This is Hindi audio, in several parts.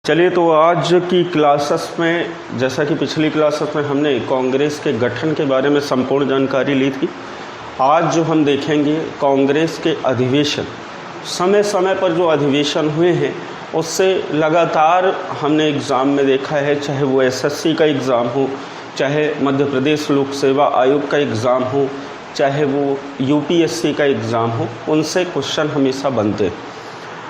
चलिए, तो आज की क्लासेस में, जैसा कि पिछली क्लासेस में हमने कांग्रेस के गठन के बारे में संपूर्ण जानकारी ली थी, आज जो हम देखेंगे कांग्रेस के अधिवेशन, समय समय पर जो अधिवेशन हुए हैं उससे लगातार हमने एग्ज़ाम में देखा है, चाहे वो एसएससी का एग्ज़ाम हो, चाहे मध्य प्रदेश लोक सेवा आयोग का एग्ज़ाम हो, चाहे वो यूपीएससी का एग्ज़ाम हो, उनसे क्वेश्चन हमेशा बनते।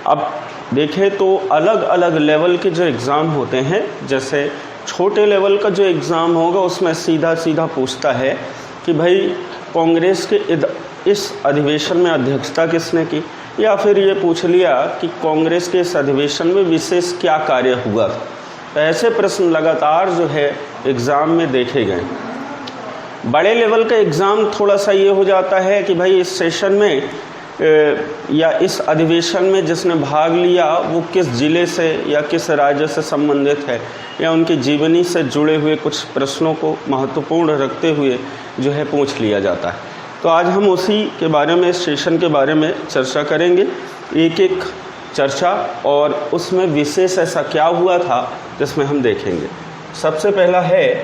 अब देखें तो अलग अलग लेवल के जो एग्ज़ाम होते हैं, जैसे छोटे लेवल का जो एग्ज़ाम होगा उसमें सीधा सीधा पूछता है कि भाई कांग्रेस के इस अधिवेशन में अध्यक्षता किसने की, या फिर ये पूछ लिया कि कांग्रेस के इस अधिवेशन में विशेष क्या कार्य हुआ। तो ऐसे प्रश्न लगातार जो है एग्ज़ाम में देखे गए। बड़े लेवल का एग्ज़ाम थोड़ा सा ये हो जाता है कि भाई इस सेशन में या इस अधिवेशन में जिसने भाग लिया वो किस ज़िले से या किस राज्य से संबंधित है, या उनकी जीवनी से जुड़े हुए कुछ प्रश्नों को महत्वपूर्ण रखते हुए जो है पूछ लिया जाता है। तो आज हम उसी के बारे में, इस सेशन के बारे में चर्चा करेंगे, एक एक चर्चा, और उसमें विशेष ऐसा क्या हुआ था जिसमें हम देखेंगे। सबसे पहला है,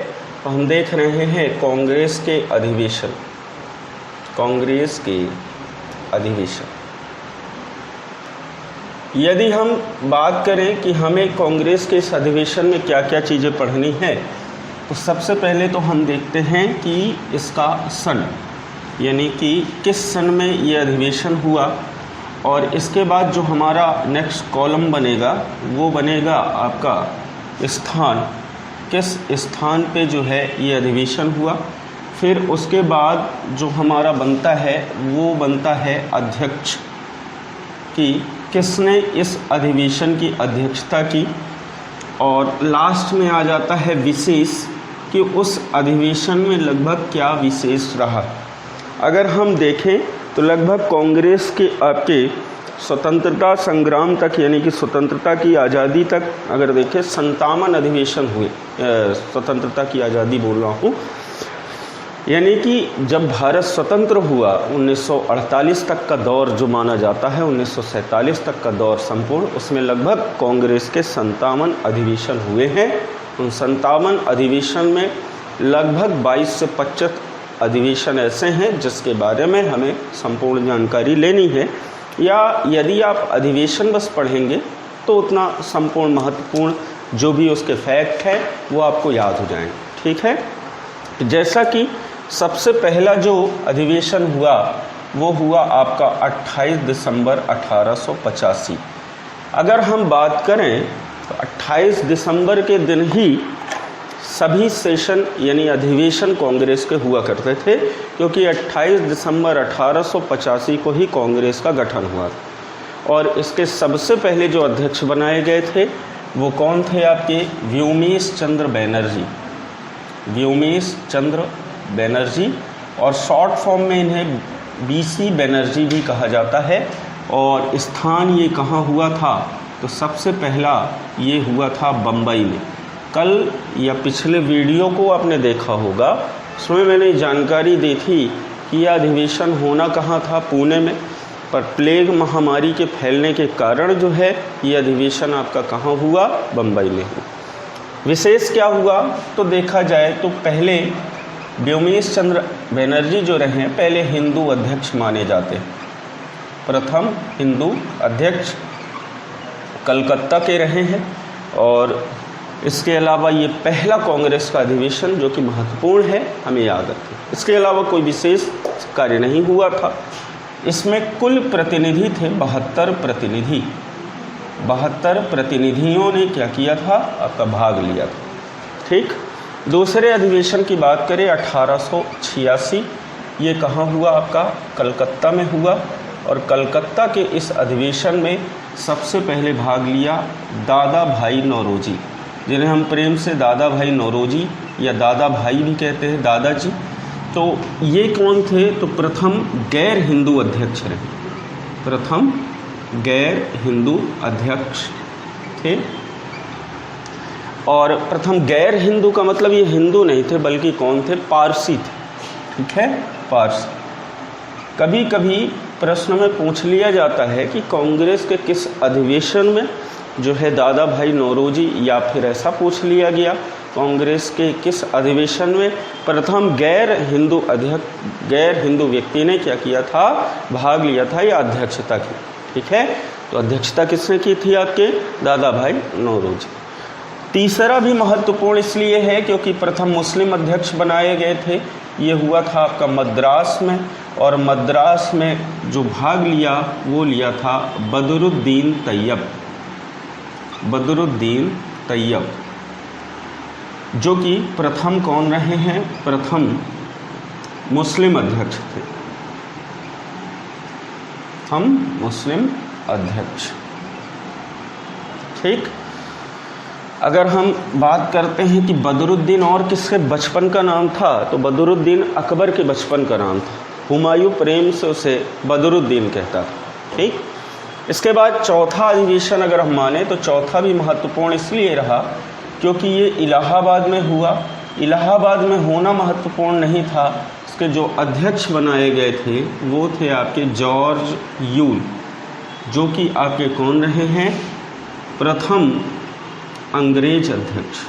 तो हम देख रहे हैं कांग्रेस के अधिवेशन, कांग्रेस के अधिवेशन। यदि हम बात करें कि हमें कांग्रेस के इस अधिवेशन में क्या क्या चीज़ें पढ़नी है, तो सबसे पहले तो हम देखते हैं कि इसका सन, यानी कि किस सन में ये अधिवेशन हुआ, और इसके बाद जो हमारा नेक्स्ट कॉलम बनेगा वो बनेगा आपका स्थान, किस स्थान पे जो है ये अधिवेशन हुआ। फिर उसके बाद जो हमारा बनता है वो बनता है अध्यक्ष, कि किसने इस अधिवेशन की अध्यक्षता की, और लास्ट में आ जाता है विशेष, कि उस अधिवेशन में लगभग क्या विशेष रहा। अगर हम देखें तो लगभग कांग्रेस के आपके स्वतंत्रता संग्राम तक, यानी कि स्वतंत्रता की आज़ादी तक अगर देखें 57 अधिवेशन हुए। स्वतंत्रता की आज़ादी बोल रहा हूँ, यानी कि जब भारत स्वतंत्र हुआ 1948 तक का दौर जो माना जाता है, 1947 तक का दौर संपूर्ण, उसमें लगभग कांग्रेस के 57 अधिवेशन हुए हैं। उन 57 अधिवेशन में लगभग 22 से 25 अधिवेशन ऐसे हैं जिसके बारे में हमें संपूर्ण जानकारी लेनी है, या यदि आप अधिवेशन बस पढ़ेंगे तो उतना संपूर्ण महत्वपूर्ण जो भी उसके फैक्ट हैं वो आपको याद हो जाएंगे। ठीक है, जैसा कि सबसे पहला जो अधिवेशन हुआ वो हुआ आपका 28 दिसंबर 1885। अगर हम बात करें तो 28 दिसंबर के दिन ही सभी सेशन यानी अधिवेशन कांग्रेस के हुआ करते थे, क्योंकि 28 दिसंबर 1885 को ही कांग्रेस का गठन हुआ। और इसके सबसे पहले जो अध्यक्ष बनाए गए थे वो कौन थे आपके? व्योमेश चंद्र बैनर्जी, व्योमेश चंद्र बैनर्जी, और शॉर्ट फॉर्म में इन्हें बीसी बैनर्जी भी कहा जाता है। और स्थान ये कहाँ हुआ था? तो सबसे पहला ये हुआ था बम्बई में। कल या पिछले वीडियो को आपने देखा होगा, उसमें मैंने जानकारी दी थी कि यह अधिवेशन होना कहाँ था? पुणे में, पर प्लेग महामारी के फैलने के कारण जो है ये अधिवेशन आपका कहाँ हुआ? बम्बई में हुआ। विशेष क्या हुआ तो देखा जाए तो पहले व्योमेश चंद्र बैनर्जी जो रहे पहले हिंदू अध्यक्ष माने जाते हैं। प्रथम हिंदू अध्यक्ष कलकत्ता के रहे हैं, और इसके अलावा ये पहला कांग्रेस का अधिवेशन जो कि महत्वपूर्ण है, हमें याद रखें। इसके अलावा कोई विशेष कार्य नहीं हुआ था। इसमें कुल प्रतिनिधि थे 72 प्रतिनिधि। 72 प्रतिनिधियों ने क्या किया था? आपका भाग लिया था। ठीक, दूसरे अधिवेशन की बात करें 1886, ये कहाँ हुआ? आपका कलकत्ता में हुआ। और कलकत्ता के इस अधिवेशन में सबसे पहले भाग लिया दादा भाई नौरोजी, जिन्हें हम प्रेम से दादा भाई नौरोजी या दादा भाई भी कहते हैं, दादाजी। तो ये कौन थे? तो प्रथम गैर हिंदू अध्यक्ष रहे, प्रथम गैर हिंदू अध्यक्ष थे। और प्रथम गैर हिंदू का मतलब ये हिंदू नहीं थे बल्कि कौन थे? पारसी थे। ठीक है, पारसी। कभी कभी प्रश्न में पूछ लिया जाता है कि कांग्रेस के किस अधिवेशन में जो है दादा भाई नौरोजी, या फिर ऐसा पूछ लिया गया कांग्रेस के किस अधिवेशन में प्रथम गैर हिंदू व्यक्ति ने क्या किया था, भाग लिया था या अध्यक्षता की। ठीक है, तो अध्यक्षता किसने की थी, आपके दादा भाई नौरोजी। तीसरा भी महत्वपूर्ण इसलिए है क्योंकि प्रथम मुस्लिम अध्यक्ष बनाए गए थे, ये हुआ था आपका मद्रास में, और मद्रास में जो भाग लिया वो लिया था बदरुद्दीन तैयब, जो कि प्रथम कौन रहे हैं, प्रथम मुस्लिम अध्यक्ष थे, हम मुस्लिम अध्यक्ष। ठीक, अगर हम बात करते हैं कि बदरुद्दीन और किसके बचपन का नाम था, तो बदरुद्दीन अकबर के बचपन का नाम था, हुमायूं प्रेम से उसे बदरुद्दीन कहता था। ठीक, इसके बाद चौथा अधिवेशन अगर हम माने तो चौथा भी महत्वपूर्ण इसलिए रहा क्योंकि ये इलाहाबाद में हुआ। इलाहाबाद में होना महत्वपूर्ण नहीं था, इसके जो अध्यक्ष बनाए गए थे वो थे आपके जॉर्ज यूल, जो कि आपके कौन रहे हैं, प्रथम अंग्रेज अध्यक्ष।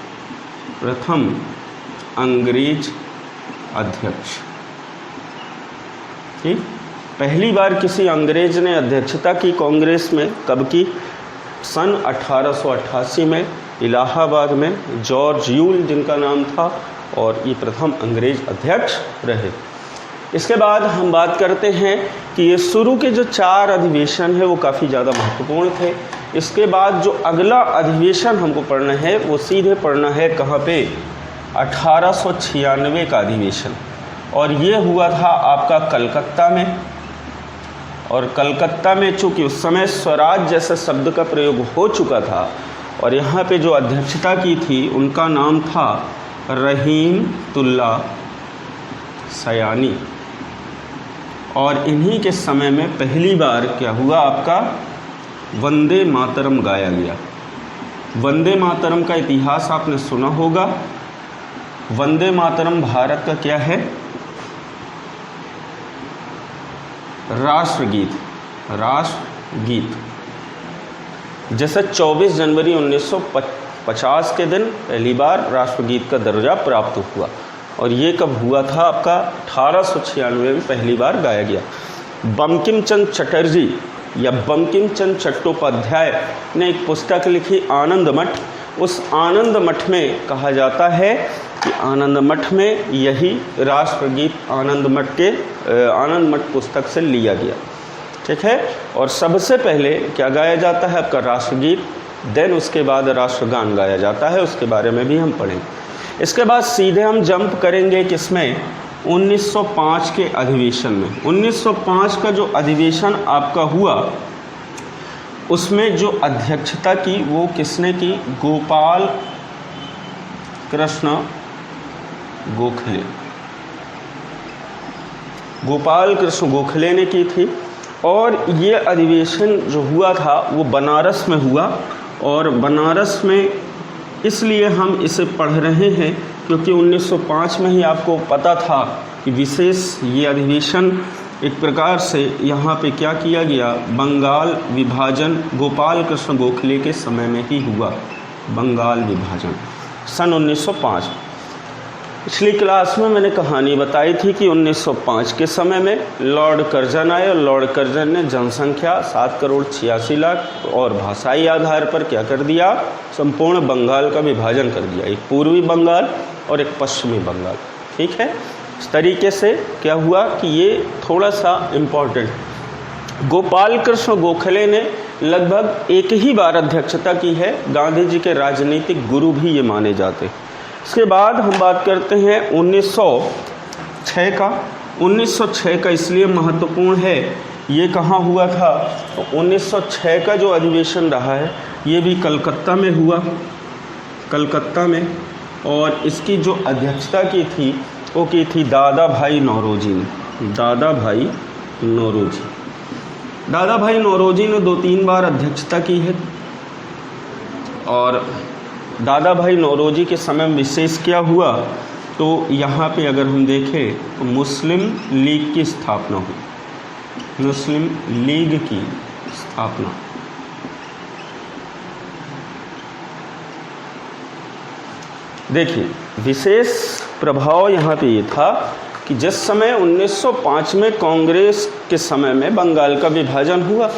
ठीक, पहली बार किसी अंग्रेज ने अध्यक्षता की कांग्रेस में, कब की, सन 1888 में इलाहाबाद में जॉर्ज यूल जिनका नाम था, और ये प्रथम अंग्रेज अध्यक्ष रहे। इसके बाद हम बात करते हैं कि ये शुरू के जो 4 अधिवेशन है वो काफ़ी ज़्यादा महत्वपूर्ण थे। इसके बाद जो अगला अधिवेशन हमको पढ़ना है वो सीधे पढ़ना है कहाँ पे, 1896 का अधिवेशन, और ये हुआ था आपका कलकत्ता में। और कलकत्ता में चूँकि उस समय स्वराज जैसे शब्द का प्रयोग हो चुका था, और यहाँ पे जो अध्यक्षता की थी उनका नाम था रहीमतुल्लाह सयानी, और इन्हीं के समय में पहली बार क्या हुआ, आपका वंदे मातरम गाया गया। वंदे मातरम का इतिहास आपने सुना होगा। वंदे मातरम भारत का क्या है, राष्ट्रगीत। जैसे 24 जनवरी 1950 के दिन पहली बार राष्ट्रगीत का दर्जा प्राप्त हुआ, और ये कब हुआ था, आपका 1896 में पहली बार गाया गया। बंकिम चंद्र चटर्जी या बंकिम चंद्र चट्टोपाध्याय ने एक पुस्तक लिखी आनंद मठ। उस आनंद मठ में कहा जाता है कि आनंद मठ में यही राष्ट्रगीत आनंद मठ पुस्तक से लिया गया। ठीक है, और सबसे पहले क्या गाया जाता है, आपका राष्ट्रगीत, देन उसके बाद राष्ट्रगान गाया जाता है, उसके बारे में भी हम पढ़ेंगे। इसके बाद सीधे हम जंप करेंगे किसमें, 1905 के अधिवेशन में। 1905 का जो अधिवेशन आपका हुआ उसमें जो अध्यक्षता की वो किसने की, गोपाल कृष्ण गोखले ने की थी। और ये अधिवेशन जो हुआ था वो बनारस में हुआ, और बनारस में इसलिए हम इसे पढ़ रहे हैं क्योंकि 1905 में ही आपको पता था कि विशेष ये अधिवेशन एक प्रकार से यहाँ पे क्या किया गया, बंगाल विभाजन गोपाल कृष्ण गोखले के समय में ही हुआ। बंगाल विभाजन सन 1905। पिछली क्लास में मैंने कहानी बताई थी कि 1905 के समय में लॉर्ड कर्जन आए, और लॉर्ड कर्जन ने जनसंख्या 7,86,00,000 और भाषाई आधार पर क्या कर दिया, संपूर्ण बंगाल का विभाजन कर दिया, एक पूर्वी बंगाल और एक पश्चिमी बंगाल। ठीक है, इस तरीके से क्या हुआ कि ये थोड़ा सा इम्पोर्टेंट। गोपाल कृष्ण गोखले ने लगभग एक ही बार अध्यक्षता की है, गांधी जी के राजनीतिक गुरु भी ये माने जाते। इसके बाद हम बात करते हैं 1906 का। 1906 का इसलिए महत्वपूर्ण है, ये कहाँ हुआ था, तो 1906 का जो अधिवेशन रहा है ये भी कलकत्ता में हुआ, कलकत्ता में। और इसकी जो अध्यक्षता की थी वो की थी दादा भाई नौरोजी ने। दादा भाई नौरोजी ने 2-3 बार अध्यक्षता की है। और दादा भाई नौरोजी के समय में विशेष क्या हुआ, तो यहाँ पे अगर हम देखें तो मुस्लिम लीग की स्थापना हुई। मुस्लिम लीग की स्थापना देखिए, विशेष प्रभाव यहाँ पे ये था कि जिस समय 1905 में कांग्रेस के समय में बंगाल का विभाजन हुआ,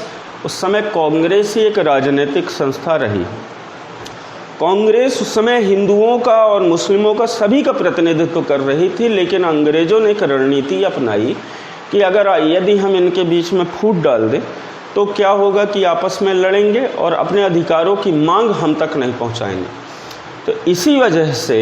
उस समय कांग्रेस ही एक राजनीतिक संस्था रही। कांग्रेस उस समय हिंदुओं का और मुस्लिमों का सभी का प्रतिनिधित्व कर रही थी, लेकिन अंग्रेज़ों ने एक रणनीति अपनाई कि अगर यदि हम इनके बीच में फूट डाल दें तो क्या होगा कि आपस में लड़ेंगे और अपने अधिकारों की मांग हम तक नहीं पहुंचाएंगे। तो इसी वजह से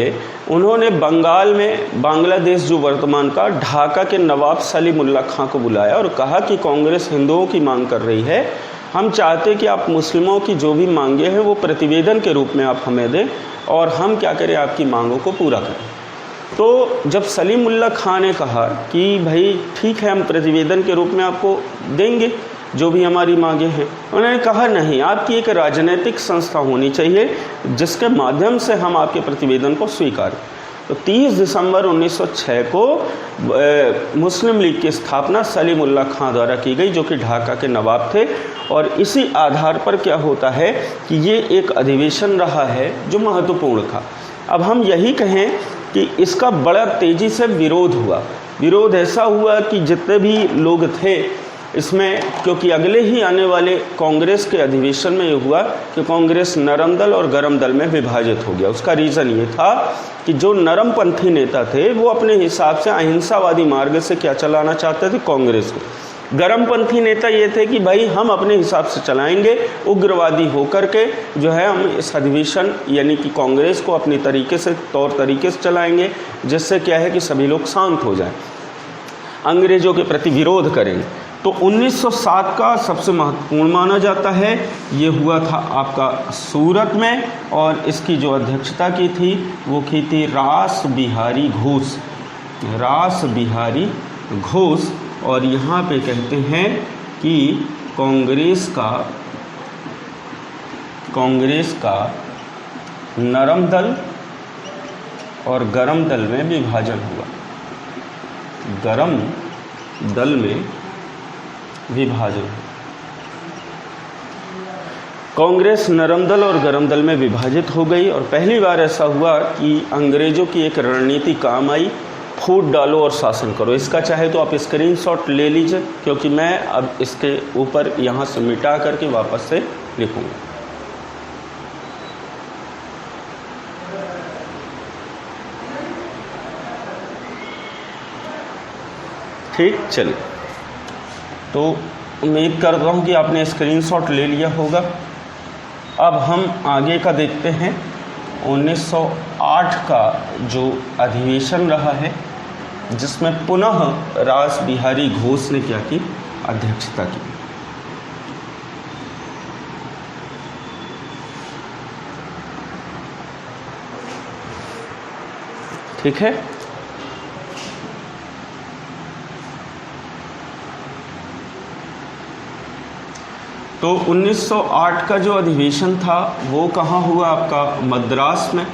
उन्होंने बंगाल में बांग्लादेश जो वर्तमान का ढाका के नवाब सलीमुल्लाह खां को बुलाया और कहा कि कांग्रेस हिंदुओं की मांग कर रही है, हम चाहते कि आप मुस्लिमों की जो भी मांगे हैं वो प्रतिवेदन के रूप में आप हमें दें और हम क्या करें, आपकी मांगों को पूरा करें। तो जब सलीमुल्लाह खां ने कहा कि भाई ठीक है, हम प्रतिवेदन के रूप में आपको देंगे जो भी हमारी मांगे हैं, उन्होंने कहा नहीं, आपकी एक राजनीतिक संस्था होनी चाहिए जिसके माध्यम से हम आपके प्रतिवेदन को स्वीकारें। तो 30 दिसंबर 1906 को मुस्लिम लीग की स्थापना सलीमुल्लाह खां द्वारा की गई, जो कि ढाका के नवाब थे। और इसी आधार पर क्या होता है कि ये एक अधिवेशन रहा है जो महत्वपूर्ण था। अब हम यही कहें कि इसका बड़ा तेज़ी से विरोध हुआ। विरोध ऐसा हुआ कि जितने भी लोग थे इसमें, क्योंकि अगले ही आने वाले कांग्रेस के अधिवेशन में ये हुआ कि कांग्रेस नरम दल और गरम दल में विभाजित हो गया। उसका रीज़न ये था कि जो नरमपंथी नेता थे वो अपने हिसाब से अहिंसावादी मार्ग से क्या चलाना चाहते थे, कांग्रेस को। गरमपंथी नेता ये थे कि भाई हम अपने हिसाब से चलाएंगे, उग्रवादी होकर के जो है हम इस अधिवेशन यानी कि कांग्रेस को अपनी तरीके से तौर तरीके से चलाएंगे, जिससे क्या है कि सभी लोग शांत हो जाएं, अंग्रेज़ों के प्रति विरोध करेंगे। तो 1907 का सबसे महत्वपूर्ण माना जाता है, ये हुआ था आपका सूरत में, और इसकी जो अध्यक्षता की थी वो की थी रास बिहारी घोष। रास बिहारी घोष। और यहाँ पे कहते हैं कि कांग्रेस का नरम दल और गरम दल में विभाजन हुआ। गरम दल में विभाजन, कांग्रेस नरम दल और गरम दल में विभाजित हो गई। और पहली बार ऐसा हुआ कि अंग्रेज़ों की एक रणनीति काम आई, फूट डालो और शासन करो। इसका चाहे तो आप स्क्रीनशॉट ले लीजिए, क्योंकि मैं अब इसके ऊपर यहाँ से मिटा करके वापस से लिखूँगा। ठीक, चलिए। तो उम्मीद करता हूँ कि आपने स्क्रीनशॉट ले लिया होगा। अब हम आगे का देखते हैं। 1908 का जो अधिवेशन रहा है, जिसमें पुनः रास बिहारी घोष ने क्या की, अध्यक्षता की। ठीक है। तो 1908 का जो अधिवेशन था वो कहाँ हुआ, आपका मद्रास में।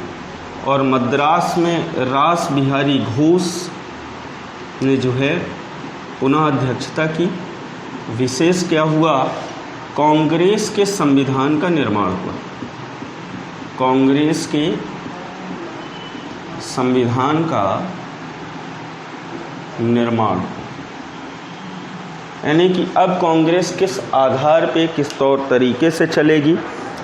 और मद्रास में रास बिहारी घोष ने जो है पुनः अध्यक्षता की। विशेष क्या हुआ, कांग्रेस के संविधान का निर्माण हुआ। कांग्रेस के संविधान का निर्माण, यानी कि अब कांग्रेस किस आधार पे, किस तौर तरीके से चलेगी,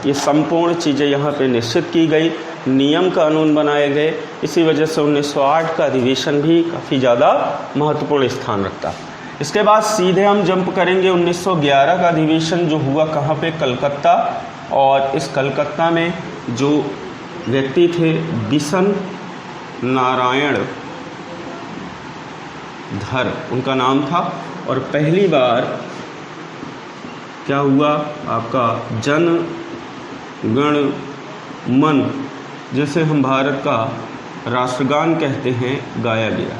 ये संपूर्ण चीज़ें यहाँ पे निश्चित की गई। नियम कानून बनाए गए। इसी वजह से 1908 का अधिवेशन भी काफ़ी ज़्यादा महत्वपूर्ण स्थान रखता है। इसके बाद सीधे हम जंप करेंगे 1911 का अधिवेशन, जो हुआ कहाँ पे, कलकत्ता। और इस कलकत्ता में जो व्यक्ति थे, बिशन नारायण धर उनका नाम था। और पहली बार क्या हुआ, आपका जन गण मन, जैसे हम भारत का राष्ट्रगान कहते हैं, गाया गया।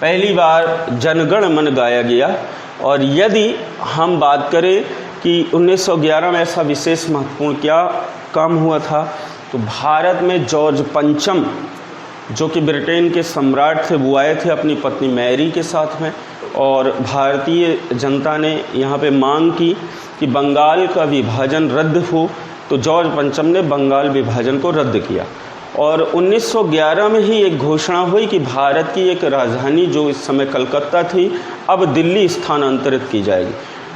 पहली बार जनगण मन गाया गया। और यदि हम बात करें कि 1911 में ऐसा विशेष महत्वपूर्ण क्या काम हुआ था, तो भारत में जॉर्ज पंचम, जो कि ब्रिटेन के सम्राट थे, वो आए थे अपनी पत्नी मैरी के साथ में। और भारतीय जनता ने यहाँ पे मांग की कि बंगाल का विभाजन रद्द हो, तो जॉर्ज पंचम ने बंगाल विभाजन को रद्द किया। और 1911 में ही एक घोषणा हुई कि भारत की एक राजधानी जो इस समय कलकत्ता थी अब दिल्ली स्थानांतरित की जाएगी,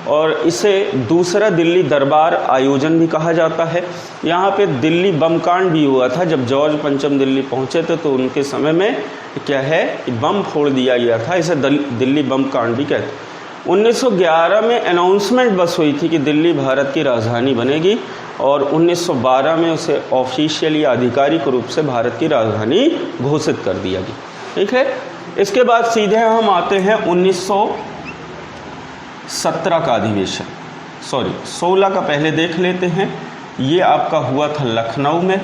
और इसे दूसरा दिल्ली दरबार आयोजन भी कहा जाता है। यहाँ पे दिल्ली बम कांड भी हुआ था। जब जॉर्ज पंचम दिल्ली पहुँचे थे तो उनके समय में क्या है कि बम फोड़ दिया गया था, इसे दिल्ली बम कांड भी कहते हैं। 1911 में अनाउंसमेंट बस हुई थी कि दिल्ली भारत की राजधानी बनेगी, और 1912 में उसे ऑफिशियली आधिकारिक रूप से भारत की राजधानी घोषित कर दिया गया। ठीक है, इसके बाद सीधे हम आते हैं 1917 का अधिवेशन, 16 का पहले देख लेते हैं। ये आपका हुआ था लखनऊ में,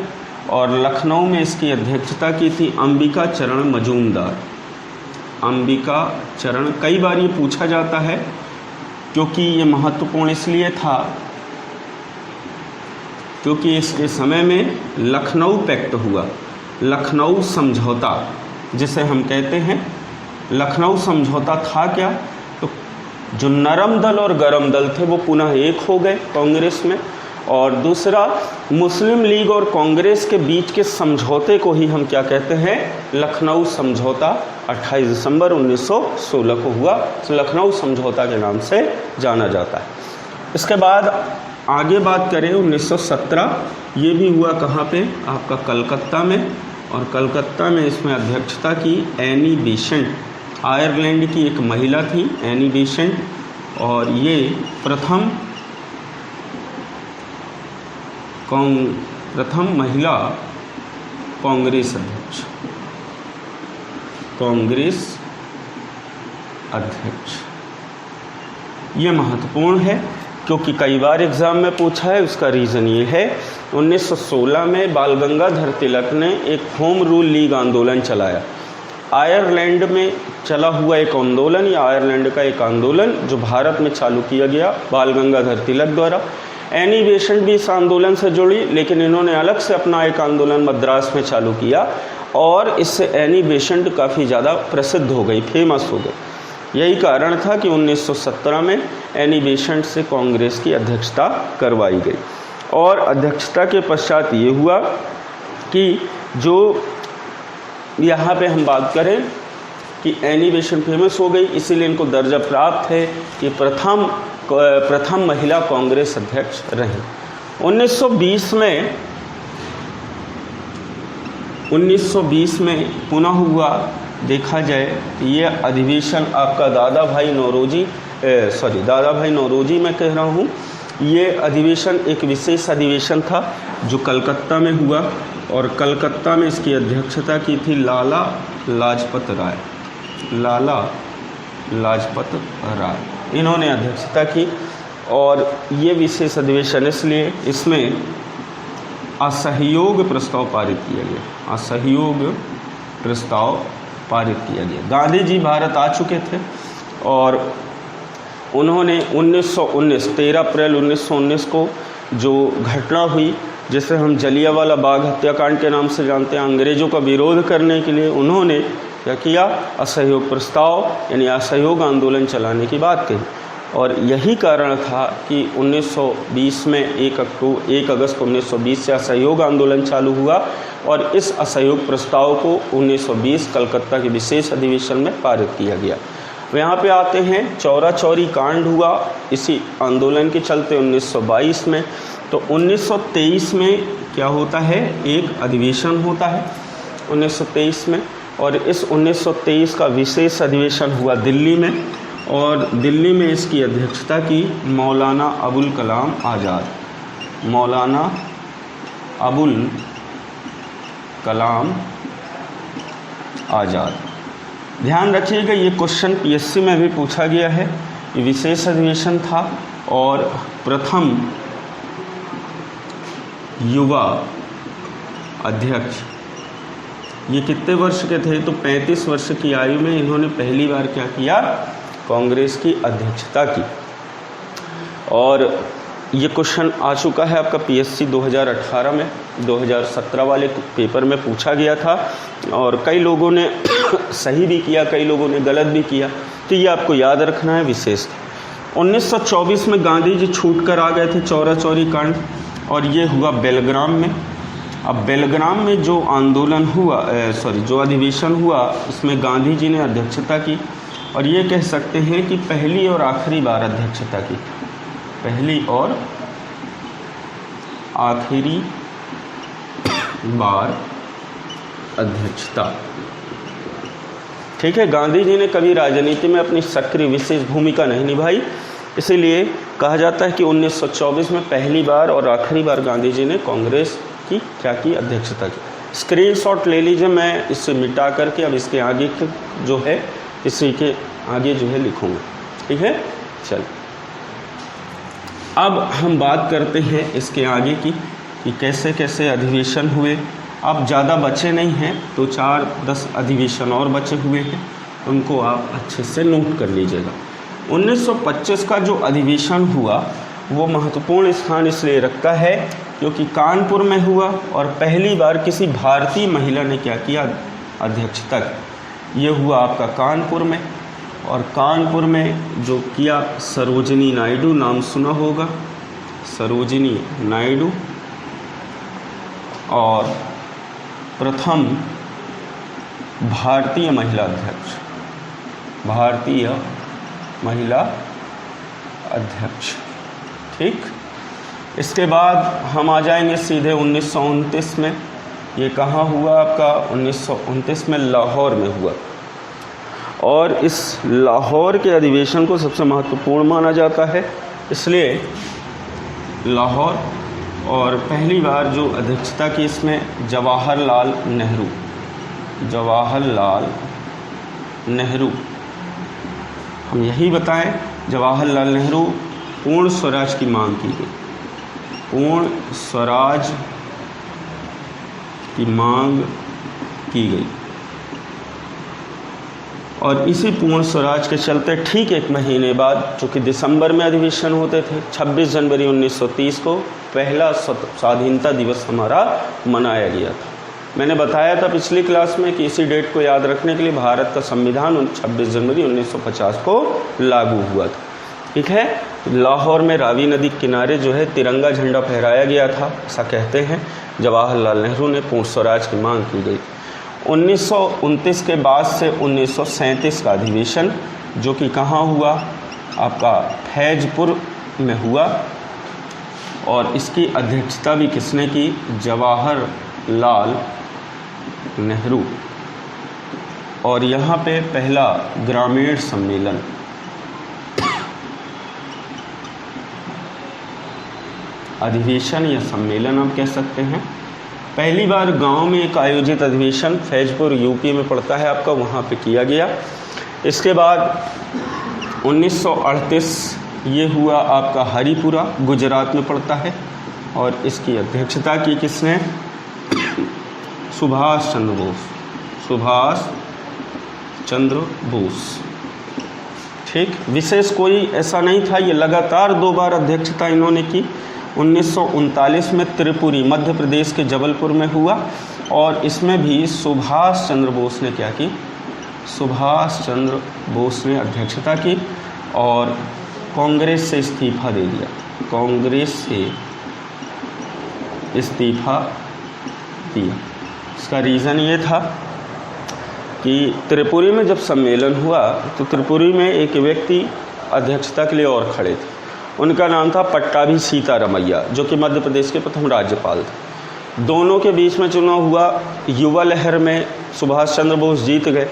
और लखनऊ में इसकी अध्यक्षता की थी अंबिका चरण मजूमदार। अंबिका चरण, कई बार ये पूछा जाता है क्योंकि ये महत्वपूर्ण इसलिए था क्योंकि इसके समय में लखनऊ पैक्ट हुआ, लखनऊ समझौता जिसे हम कहते हैं। लखनऊ समझौता था क्या, तो जो नरम दल और गरम दल थे वो पुनः एक हो गए कांग्रेस में, और दूसरा मुस्लिम लीग और कांग्रेस के बीच के समझौते को ही हम क्या कहते हैं, लखनऊ समझौता। 28 दिसंबर 1916 को हुआ, तो लखनऊ समझौता के नाम से जाना जाता है। इसके बाद आगे बात करें 1917, ये भी हुआ कहाँ पे, आपका कलकत्ता में, और कलकत्ता में इसमें अध्यक्षता की एनी बेसेंट, आयरलैंड की एक महिला थी एनी बेसेंट, और ये प्रथम महिला कांग्रेस अध्यक्ष। ये महत्वपूर्ण है क्योंकि कई बार एग्ज़ाम में पूछा है। उसका रीज़न ये है, 1916 में बाल गंगाधर तिलक ने एक होम रूल लीग आंदोलन चलाया। आयरलैंड में चला हुआ एक आंदोलन, या आयरलैंड का एक आंदोलन जो भारत में चालू किया गया बाल गंगाधर तिलक द्वारा। एनी बेसेंट भी इस आंदोलन से जुड़ी, लेकिन इन्होंने अलग से अपना एक आंदोलन मद्रास में चालू किया, और इससे एनी बेसेंट काफ़ी ज़्यादा प्रसिद्ध हो गई, फेमस हो गई। यही कारण था कि 1917 में एनी बेसेंट से कांग्रेस की अध्यक्षता करवाई गई। और अध्यक्षता के पश्चात ये हुआ कि जो यहाँ पे हम बात करें कि एनी बेसेंट फेमस हो गई, इसीलिए इनको दर्जा प्राप्त है कि प्रथम महिला कांग्रेस अध्यक्ष रहीं। 1920 में पुनः हुआ, देखा जाए तो ये अधिवेशन आपका दादा भाई नौरोजी मैं कह रहा हूँ। ये अधिवेशन एक विशेष अधिवेशन था जो कलकत्ता में हुआ, और कलकत्ता में इसकी अध्यक्षता की थी लाला लाजपत राय, इन्होंने अध्यक्षता की। और ये विशेष अधिवेशन इसलिए इसमें असहयोग प्रस्ताव पारित किया गया। गांधी जी भारत आ चुके थे, और उन्होंने 13 अप्रैल 1919 को जो घटना हुई, जिसे हम जलियांवाला बाग हत्याकांड के नाम से जानते हैं, अंग्रेज़ों का विरोध करने के लिए उन्होंने क्या किया, असहयोग प्रस्ताव यानी असहयोग आंदोलन चलाने की बात कही। और यही कारण था कि 1920 में 1 अगस्त 1920 से असहयोग आंदोलन चालू हुआ, और इस असहयोग प्रस्ताव को 1920 कलकत्ता के विशेष अधिवेशन में पारित किया गया। यहाँ पे आते हैं, चौरा चौरी कांड हुआ इसी आंदोलन के चलते 1922 में। तो 1923 में क्या होता है, एक अधिवेशन होता है 1923 में, और इस 1923 का विशेष अधिवेशन हुआ दिल्ली में, और दिल्ली में इसकी अध्यक्षता की मौलाना अबुल कलाम आज़ाद। ध्यान रखिएगा, ये क्वेश्चन पीएससी में भी पूछा गया है। ये विशेष अधिवेशन था, और प्रथम युवा अध्यक्ष ये कितने वर्ष के थे, तो 35 वर्ष की आयु में इन्होंने पहली बार क्या किया, कांग्रेस की अध्यक्षता की। और ये क्वेश्चन आ चुका है आपका पीएससी 2018 में, 2017 वाले पेपर में पूछा गया था, और कई लोगों ने सही भी किया, कई लोगों ने गलत भी किया, तो ये आपको याद रखना है विशेष। 1924 में गांधी जी छूट कर आ गए थे चौरा चौरी कांड, और ये हुआ बेलग्राम में। अब बेलग्राम में जो आंदोलन हुआ जो अधिवेशन हुआ उसमें गांधी जी ने अध्यक्षता की और ये कह सकते हैं कि पहली और आखिरी बार अध्यक्षता की, पहली और आखिरी बार अध्यक्षता। ठीक है, गांधी जी ने कभी राजनीति में अपनी सक्रिय विशेष भूमिका नहीं निभाई, इसीलिए कहा जाता है कि 1924 में पहली बार और आखिरी बार गांधी जी ने कांग्रेस की क्या की, अध्यक्षता की। स्क्रीनशॉट ले लीजिए, मैं इसे मिटा करके अब इसके आगे जो है इसी के आगे जो है लिखूँगा। ठीक है, चल अब हम बात करते हैं इसके आगे की कि कैसे कैसे अधिवेशन हुए। अब ज़्यादा बचे नहीं हैं, तो 4-10 अधिवेशन और बचे हुए हैं, उनको आप अच्छे से नोट कर लीजिएगा। 1925 का जो अधिवेशन हुआ वो महत्वपूर्ण स्थान इसलिए रखता है क्योंकि कानपुर में हुआ और पहली बार किसी भारतीय महिला ने क्या किया, अध्यक्षता की। ये हुआ आपका कानपुर में, और कानपुर में जो किया सरोजिनी नायडू, नाम सुना होगा, सरोजिनी नायडू, और प्रथम भारतीय महिला अध्यक्ष, भारतीय महिला अध्यक्ष। ठीक, इसके बाद हम आ जाएंगे सीधे 1929 में। ये कहाँ हुआ आपका, 1929 में लाहौर में हुआ, और इस लाहौर के अधिवेशन को सबसे महत्वपूर्ण माना जाता है, इसलिए लाहौर। और पहली बार जो अध्यक्षता की इसमें जवाहरलाल नेहरू, जवाहरलाल नेहरू, हम यही बताएं, जवाहरलाल नेहरू पूर्ण स्वराज की मांग की गई, पूर्ण स्वराज की मांग की गई, और इसी पूर्ण स्वराज के चलते ठीक एक महीने बाद, चूँकि दिसंबर में अधिवेशन होते थे, 26 जनवरी 1930 को पहला स्वाधीनता दिवस हमारा मनाया गया था। मैंने बताया था पिछली क्लास में कि इसी डेट को याद रखने के लिए भारत का संविधान 26 जनवरी 1950 को लागू हुआ था। ठीक है, लाहौर में रावी नदी के किनारे जो है तिरंगा झंडा फहराया गया था, ऐसा कहते हैं। जवाहरलाल नेहरू ने पूर्ण स्वराज की मांग की गई। 1929 के बाद से 1937 का अधिवेशन, जो कि कहाँ हुआ, आपका फैजपुर में हुआ, और इसकी अध्यक्षता भी किसने की, जवाहरलाल नेहरू। और यहाँ पे पहला ग्रामीण सम्मेलन, अधिवेशन या सम्मेलन हम कह सकते हैं, पहली बार गांव में एक आयोजित अधिवेशन, फैजपुर यूपी में पड़ता है आपका, वहाँ पे किया गया। इसके बाद 1938 ये हुआ आपका हरिपुरा, गुजरात में पड़ता है, और इसकी अध्यक्षता की किसने, सुभाष चंद्र बोस, सुभाष चंद्र बोस। ठीक, विशेष कोई ऐसा नहीं था, ये लगातार 2 बार अध्यक्षता इन्होंने की। 1939 में त्रिपुरी, मध्य प्रदेश के जबलपुर में हुआ, और इसमें भी सुभाष चंद्र बोस ने क्या की, सुभाष चंद्र बोस ने अध्यक्षता की, और कांग्रेस से इस्तीफा दे दिया, कांग्रेस से इस्तीफा दिया। इसका रीज़न ये था कि त्रिपुरी में जब सम्मेलन हुआ तो त्रिपुरी में एक व्यक्ति अध्यक्षता के लिए और खड़े थे, उनका नाम था पट्टाभी सीतारमैया, जो कि मध्य प्रदेश के प्रथम राज्यपाल थे। दोनों के बीच में चुनाव हुआ, युवा लहर में सुभाष चंद्र बोस जीत गए।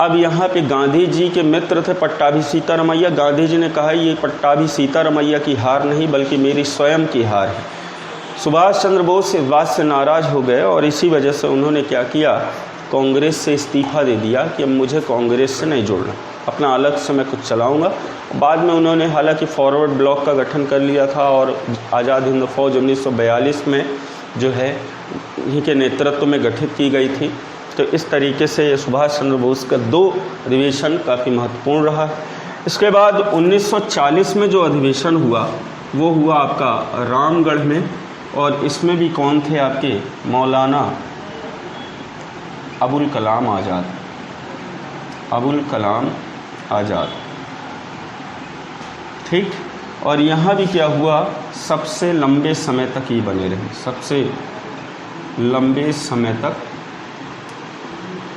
अब यहाँ पे गांधी जी के मित्र थे पट्टाभी सीतारमैया। गांधी जी ने कहा ये पट्टाभी सीतारमैया की हार नहीं बल्कि मेरी स्वयं की हार है। सुभाष चंद्र बोस इस बात से नाराज़ हो गए और इसी वजह से उन्होंने क्या किया, कांग्रेस से इस्तीफा दे दिया कि अब मुझे कांग्रेस से नहीं जुड़ना, अपना अलग से मैं कुछ चलाऊंगा। बाद में उन्होंने हालांकि फॉरवर्ड ब्लॉक का गठन कर लिया था और आज़ाद हिंद फौज 1942 में जो है इन्हीं के नेतृत्व में गठित की गई थी। तो इस तरीके से ये सुभाष चंद्र बोस का 2 अधिवेशन काफ़ी महत्वपूर्ण रहा। इसके बाद 1940 में जो अधिवेशन हुआ वो हुआ आपका रामगढ़ में, और इसमें भी कौन थे आपके, मौलाना अबुल कलाम आज़ाद, अबुल कलाम आज़ाद। ठीक, और यहाँ भी क्या हुआ, सबसे लंबे समय तक ये बने रहे, सबसे लंबे समय तक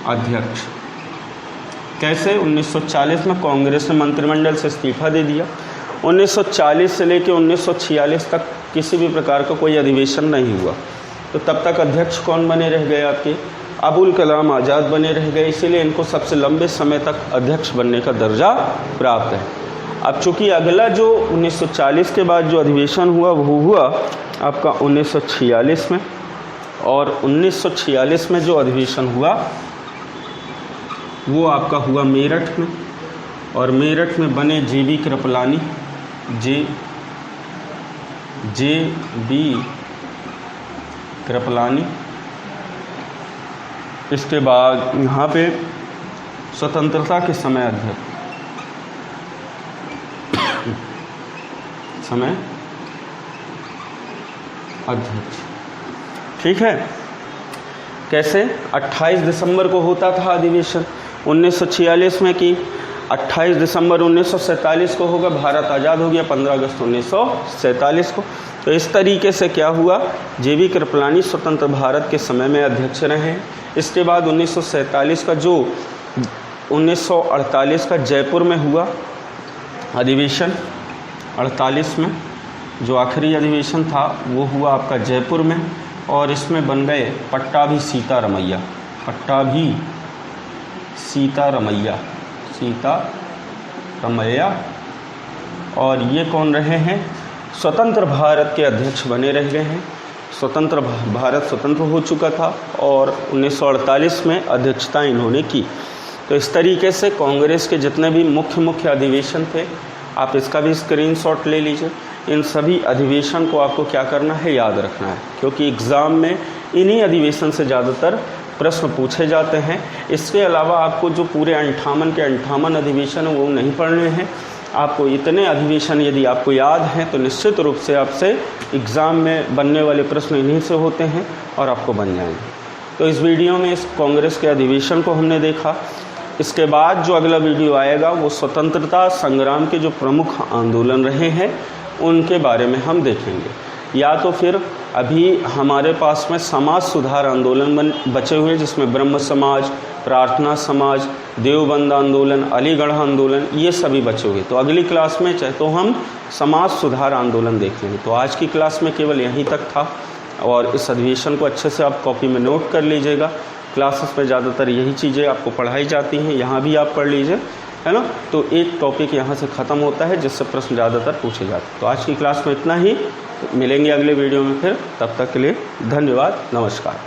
अध्यक्ष। कैसे? 1940 में कांग्रेस ने मंत्रिमंडल से इस्तीफा दे दिया। 1940 से लेकर 1946 तक किसी भी प्रकार का कोई अधिवेशन नहीं हुआ, तो तब तक अध्यक्ष कौन बने रह गए? आपके अबुल कलाम आज़ाद बने रह गए, इसीलिए इनको सबसे लंबे समय तक अध्यक्ष बनने का दर्जा प्राप्त है। अब चूँकि अगला जो 1940 के बाद जो अधिवेशन हुआ वो हुआ आपका 1946 में, और 1946 में जो अधिवेशन हुआ वो आपका हुआ मेरठ में, और मेरठ में बने जे.बी. कृपलानी, जे.बी. कृपलानी। इसके बाद यहाँ पे स्वतंत्रता के समय अध्यक्ष, ठीक है। कैसे? 28 दिसंबर को होता था अधिवेशन 1946 में कि 28 दिसंबर 1947 को होगा, भारत आज़ाद हो गया 15 अगस्त 1947 को। तो इस तरीके से क्या हुआ, जे.बी. कृपलानी स्वतंत्र भारत के समय में अध्यक्ष रहे। इसके बाद 1947 का जो 1948 का जयपुर में हुआ अधिवेशन, 48 में जो आखिरी अधिवेशन था वो हुआ आपका जयपुर में, और इसमें बन गए पट्टाभी सीतारमैया, और ये कौन रहे हैं? स्वतंत्र भारत के अध्यक्ष बने रह गए हैं। स्वतंत्र भारत स्वतंत्र हो चुका था और 1948 में अध्यक्षता इन्होंने की। तो इस तरीके से कांग्रेस के जितने भी मुख्य अधिवेशन थे, आप इसका भी स्क्रीनशॉट ले लीजिए। इन सभी अधिवेशन को आपको क्या करना है, याद रखना है, क्योंकि एग्ज़ाम में इन्हीं अधिवेशन से ज़्यादातर प्रश्न पूछे जाते हैं। इसके अलावा आपको जो पूरे 58 के 58 अधिवेशन हैं वो नहीं पढ़ने हैं। आपको इतने अधिवेशन यदि आपको याद हैं तो निश्चित रूप से आपसे एग्ज़ाम में बनने वाले प्रश्न इन्हीं से होते हैं और आपको बन जाएंगे। तो इस वीडियो में इस कांग्रेस के अधिवेशन को हमने देखा। इसके बाद जो अगला वीडियो आएगा वो स्वतंत्रता संग्राम के जो प्रमुख आंदोलन रहे हैं उनके बारे में हम देखेंगे, या तो फिर अभी हमारे पास में समाज सुधार आंदोलन बचे हुए, जिसमें ब्रह्म समाज, प्रार्थना समाज, देवबंद आंदोलन, अलीगढ़ आंदोलन, ये सभी बचे हुए। तो अगली क्लास में चाहे तो हम समाज सुधार आंदोलन देख लेंगे। तो आज की क्लास में केवल यहीं तक था, और इस अधिवेशन को अच्छे से आप कॉपी में नोट कर लीजिएगा। क्लासेस में ज़्यादातर यही चीज़ें आपको पढ़ाई जाती हैं, यहाँ भी आप पढ़ लीजिए, है ना। तो एक टॉपिक यहाँ से ख़त्म होता है जिससे प्रश्न ज़्यादातर पूछे जाते हैं। तो आज की क्लास में इतना ही, मिलेंगे अगले वीडियो में फिर, तब तक के लिए धन्यवाद, नमस्कार।